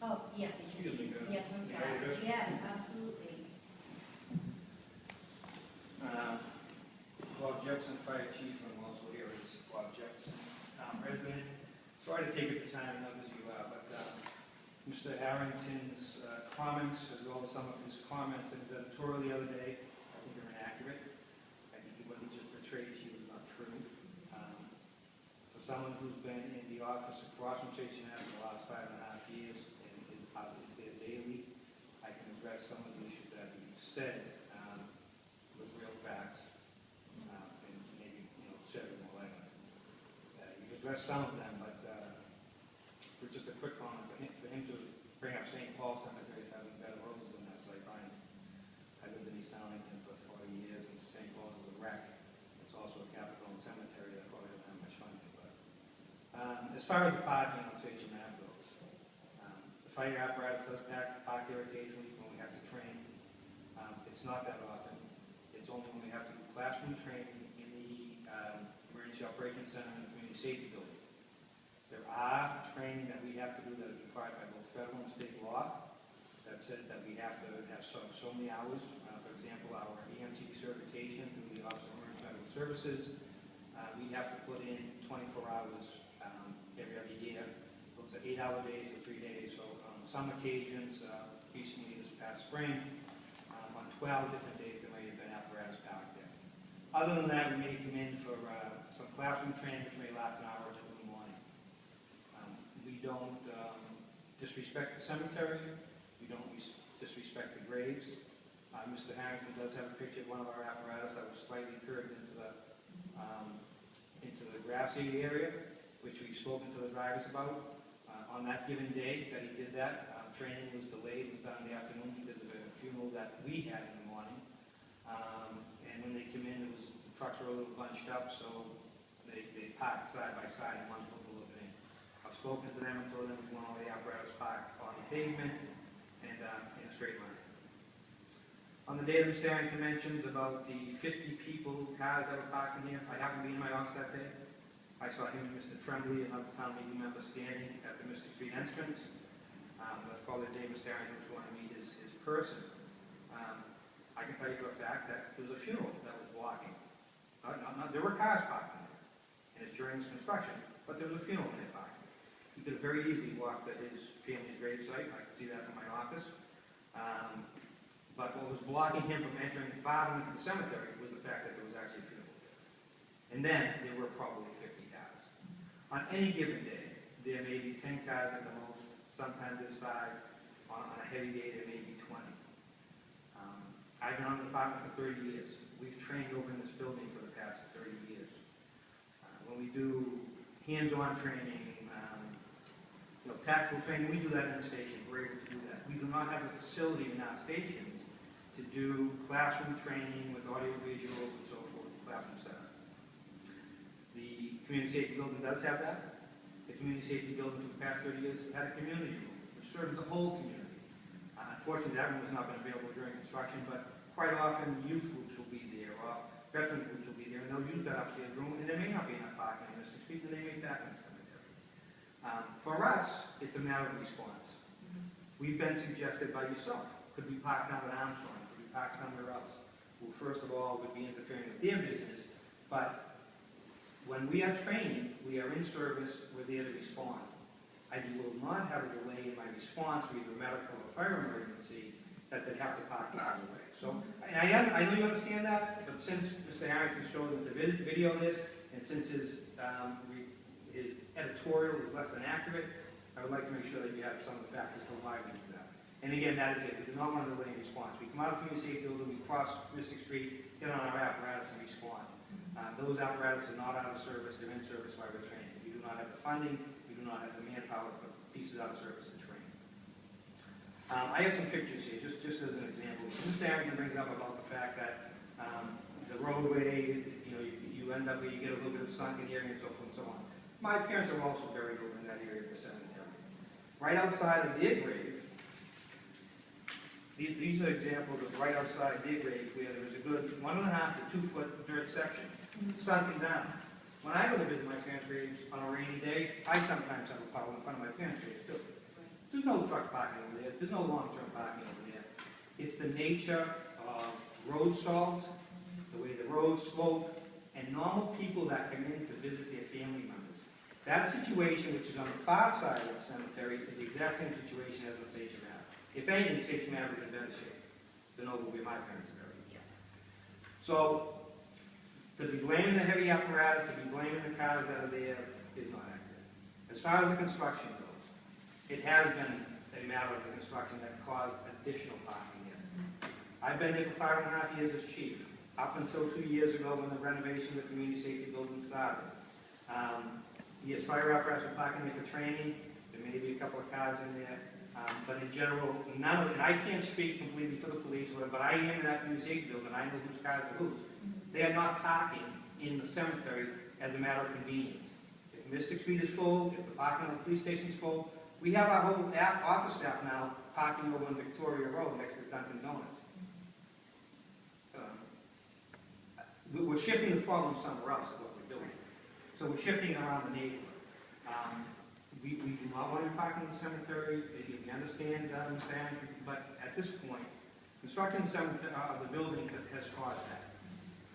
Oh, yes. Excuse me, Yes, I'm sorry. Yes. Yes, absolutely. Bob Jefferson, Fire Chief, and I'm also here as Bob Jefferson, Town Resident. Sorry to take up the time, enough as you are, but Mr. Harrington's comments, as well as some of his comments in his editorial the other day, I think are inaccurate. I think what he just portrayed to you is not true. For someone who's been in the office across from Chase Ave for the last 5.5 years and is there daily, I can address some of the issues that he said with real facts. And maybe, shed more light on it. You've addressed some of them, but for just a quick comment, for him to bring up St. Paul Cemetery as having better roads than us, I find. I lived in East Arlington for 40 years, and St. Paul is a wreck. It's also a Capitol cemetery that probably doesn't have much funding. But as far as the parking on Sage and Ave goes, the fire apparatus does park there occasionally when we have to train. It's not that often. It's only when we have to do classroom training in the Emergency Operations Center and the Community Safety Building. There are training that we have to do that is required by both federal and state law that says that we have to have so many hours. For example, our EMT certification through the Office of Emergency Medical Services, we have to put in 24 hours every other year. Those are 8-hour days for 3 days. So on some occasions, recently this past spring, on 12 different days there may have been apparatus parked there. Other than that, we may come in for some classroom training, which may last an hour or two in the morning. We don't disrespect the cemetery. We don't disrespect the graves. Mr. Harrington does have a picture of one of our apparatus that was slightly curved into the grassy area, which we've spoken to the drivers about. On that given day that he did that, training was delayed. It was done in the afternoon because of a funeral that we had in the morning. And when they came in, the trucks were a little bunched up, so they parked side by side and one foot below the knee. I've spoken to them and told them we want all the apparatus parked on the pavement and in a straight line. On the day that Mr. Harrington mentions about the 50 people, cars that were parking here, I happened to be in my office that day. I saw him and Mr. Tremblay, another town meeting member, standing at the Mystic Street entrance. That's probably the day Mr. Harrington was going to meet his person. I can tell you for a fact that there was a funeral that was blocking. There were cars parked there, and it's during this construction, but there was a funeral in there parking. He could have very easily walked to his family's gravesite. I could see that from my office. But what was blocking him from entering farther into the cemetery was the fact that there was actually a funeral there. And then there were probably 50 cars. On any given day, there may be 10 cars at the most. Sometimes there's 5. On a heavy day, there may be 20. I've been on the department for 30 years. We've trained over in this building for the past 30 years. When we do hands-on training, tactical training, we do that in the station. We're able to do that. We do not have a facility in our stations to do classroom training with audio-visual and so forth, classroom setup. The community safety building does have that. The community safety building for the past 30 years had a community room, which serves the whole community. Unfortunately, that room has not been available during construction, but quite often youth groups will be there, or veteran groups will be there, and they'll use that upstairs room, and there may not be enough parking on Mystic Street, and they may back in the cemetery. For us, it's a matter of response. We've been suggested by yourself. Could we park down at Armstrong? Could we park somewhere else? Well, first of all, would be interfering with their business, but when we are training, we are in service, we're there to respond. I will not have a delay in my response for either medical or fire emergency that they have to park the other way. So I know you understand that, but since Mr. Harrington showed the video of this, and since his editorial was less than accurate, I would like to make sure that you have some of the facts as to why we do that. And again, that is it. We do not want to delay in response. We come out of the community safety building, we cross Mystic Street, get on our apparatus, and respond. Those apparatus are not out of service. They're in service while we're training. We do not have the funding. We do not have the manpower to put pieces out of service and training. I have some pictures here, just as an example. Mr. Harrington brings up about the fact that the roadway, you end up where you get a little bit of sunken area and so forth and so on. My parents are also buried over in that area of the cemetery. Right outside of their grave, these are examples of right outside their grave where there is a good 1.5 to 2 foot dirt section sunken down. When I go to visit my parents' graves on a rainy day, I sometimes have a puddle in front of my parents' graves too. There's There's no truck parking over there, there's no long-term parking over there. It's the nature of road salt, the way the roads slope, and normal people that come in to visit their family members. That situation, which is on the far side of the cemetery, is the exact same situation as on Sachem Ave. If anything, Sachem Ave is in better shape than over where my parents are buried. So, to be blaming the heavy apparatus, to be blaming the cars that are there, is not accurate. As far as the construction goes, it has been a matter of the construction that caused additional parking here. I've been here for 5.5 years as chief, up until 2 years ago when the renovation of the community safety building started. Yes, fire apparatus were parking there for training, there may be a couple of cars in there, but in general, none of it, and I can't speak completely for the police, but I am in that community safety building, I know whose cars are whose. They are not parking in the cemetery as a matter of convenience. If Mystic Street is full, if the parking on the police station is full, we have our whole office staff now parking over on Victoria Road next to Dunkin' Donuts. We're shifting the problem somewhere else is what we're doing. So we're shifting around the neighborhood. We do not want to park in the cemetery. We understand, but at this point, construction of the building has caused that.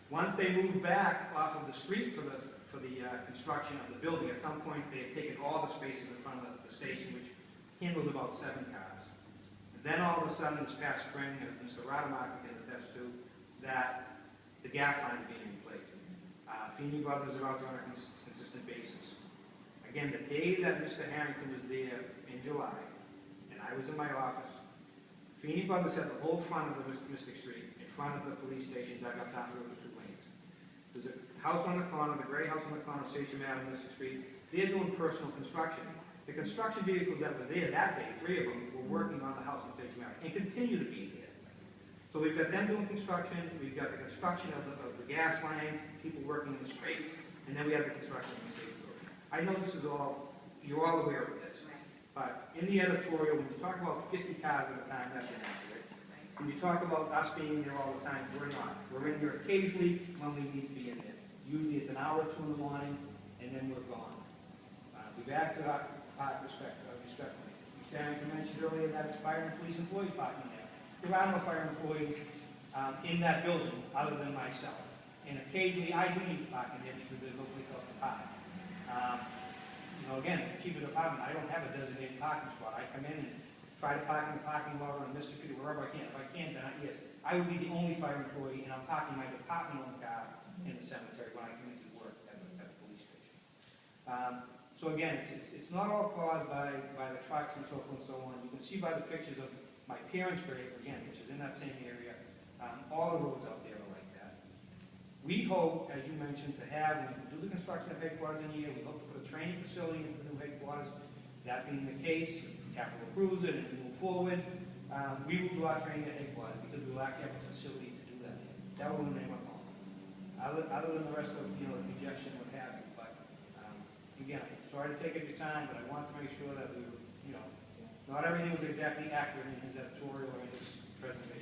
Once they move back off of the street for the construction of the building, at some point they've taken all the space in the front of the station, which handles about 7 cars. And then all of a sudden, this past spring, as Mr. Rademacher can attest to, that the gas line is being replaced. Feeney Brothers are out there on a consistent basis. Again, the day that Mr. Harrington was there in July, and I was in my office, Feeney Brothers had the whole front of the Mystic Street, in front of the police station, dug up down through the 2 lanes. There's a house on the corner, the gray house on the corner of Sachem Ave and Mystic Street. They're doing personal construction. The construction vehicles that were there that day, 3 of them, were working on the house on Sachem Ave and continue to be there. So we've got them doing construction, we've got the construction of the gas lines, people working in the street, and then we have the construction of the safety building. I know this is all, you're all aware of this, but in the editorial, when you talk about 50 cars at a time, that's inaccurate. When you talk about us being there all the time, we're not. We're in there occasionally when we need to be in there. Usually it's an hour or 2 in the morning, and then we're gone. We've acted our part respectfully. Mr. Harrington mentioned earlier that it's fire and police employees parking there. There are no fire employees in that building other than myself. And occasionally I do need to park in there because there's no place else to park. Again, chief of the department, I don't have a designated parking spot. I come in and try to park in the parking lot on Mystic Street, wherever I can. If I can't, then yes, I would be the only fire employee, and I'm parking my department-owned car in the cemetery when I come into work at the police station. So again, it's not all caused by the trucks and so forth and so on. You can see by the pictures of my parents' grave, again, which is in that same area, all the roads out there are like that. We hope, as you mentioned, to have, when we do the construction of headquarters in a year, we hope to put a training facility into the new headquarters. That being the case, capital approves it and we move forward, we will do our training at headquarters because we will actually have a facility to do that. That will remain our home. Other than the rest of, the congestion, what have you. But, again, sorry to take up your time, but I want to make sure that we were, not everything was exactly accurate in his editorial or in his presentation.